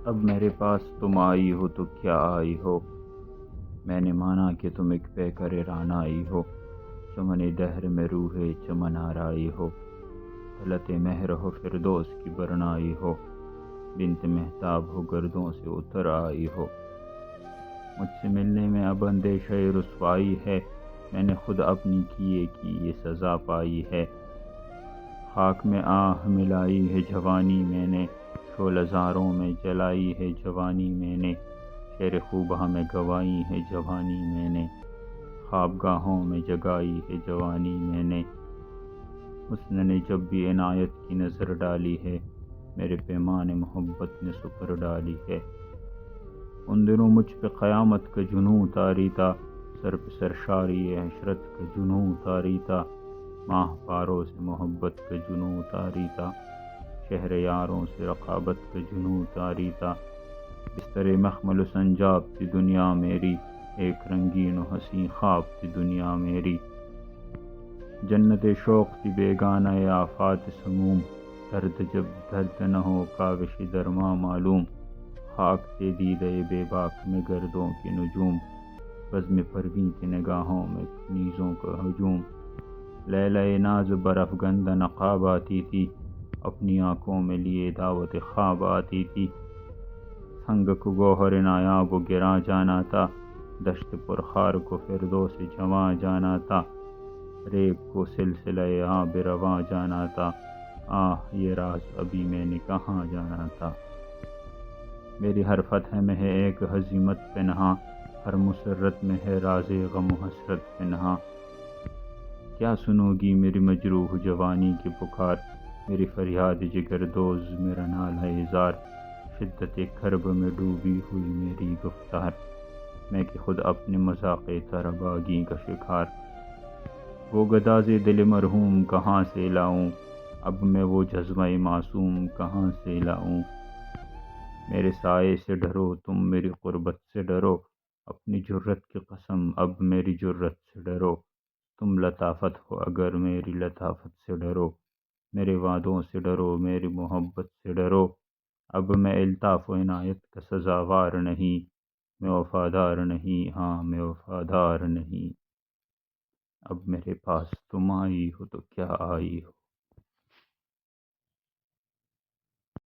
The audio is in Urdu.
اب میرے پاس تم آئی ہو تو کیا آئی ہو، میں نے مانا کہ تم ایک پیکر رعنائی ہو، چمن دہر میں روح چمن آرائی ہو، حلت مہر ہو فردوس کی برنائی ہو، بنت مہتاب ہو گردوں سے اتر آئی ہو۔ مجھ سے ملنے میں اب اندیشہ رسوائی ہے، میں نے خود اپنی کیے کی یہ سزا پائی ہے۔ خاک میں آہ ملائی ہے جوانی میں نے، شعلہ زاروں میں جلائی ہے جوانی میں نے، شعر خوبہ میں گوائی ہے جوانی میں نے، خواب گاہوں میں جگائی ہے جوانی میں نے۔ حسن نے جب بھی عنایت کی نظر ڈالی ہے، میرے پیمان محبت نے سپر ڈالی ہے۔ ان دنوں مجھ پہ قیامت کا جنوں طاری تھا، سر پہ سرشاری عشرت کا جنوں طاری تھا، ماہ پاروں سے محبت کا جنوں طاری تھا، شہر یاروں سے رقابت کا جنوں طاری تھا۔ بستر مخمل و سنجاب تھی دنیا میری، ایک رنگین و حسین خواب تھی دنیا میری۔ جنت شوق تھی بیگانہ آفات سموم، درد جب درد نہ ہو کاوش درما معلوم، خاک تھے دیدہ بے باک میں گردوں کے نجوم، بزم پرویں کی نگاہوں میں کنیزوں کا ہجوم۔ لیلہ ناز برافگندہ نقاب آتی تھی، اپنی آنکھوں میں لیے دعوت خواب آتی تھی، سنگ کو گوہر نایاب و گراں جانا تھا، دشت پرخار کو فردوس جواں جانا تھا، ریگ کو سلسلہ آب رواں جانا تھا، آہ یہ راز ابھی میں نے کہاں جانا تھا۔ میری ہر فتح میں ہے ایک ہزیمت پنہاں، ہر مسرت میں ہے راز غم و حسرت پنہاں۔ کیا سنو گی میری مجروح جوانی کی پکار، میری فریاد جگر دوز میرا نالہ زار، شدت کرب میں ڈوبی ہوئی میری گفتار، میں کہ خود اپنے مذاق طرباگی کا شکار۔ وہ گداز دل مرحوم کہاں سے لاؤں، اب میں وہ جذبہ معصوم کہاں سے لاؤں۔ میرے سائے سے ڈرو تم میری قربت سے ڈرو، اپنی جرت کی قسم اب میری جرت سے ڈرو، تم لطافت ہو اگر میری لطافت سے ڈرو، میرے وعدوں سے ڈرو میری محبت سے ڈرو، اب میں الطاف و عنایت کا سزاوار نہیں، میں وفادار نہیں، ہاں میں وفادار نہیں۔ اب میرے پاس تم آئی ہو تو کیا آئی ہو۔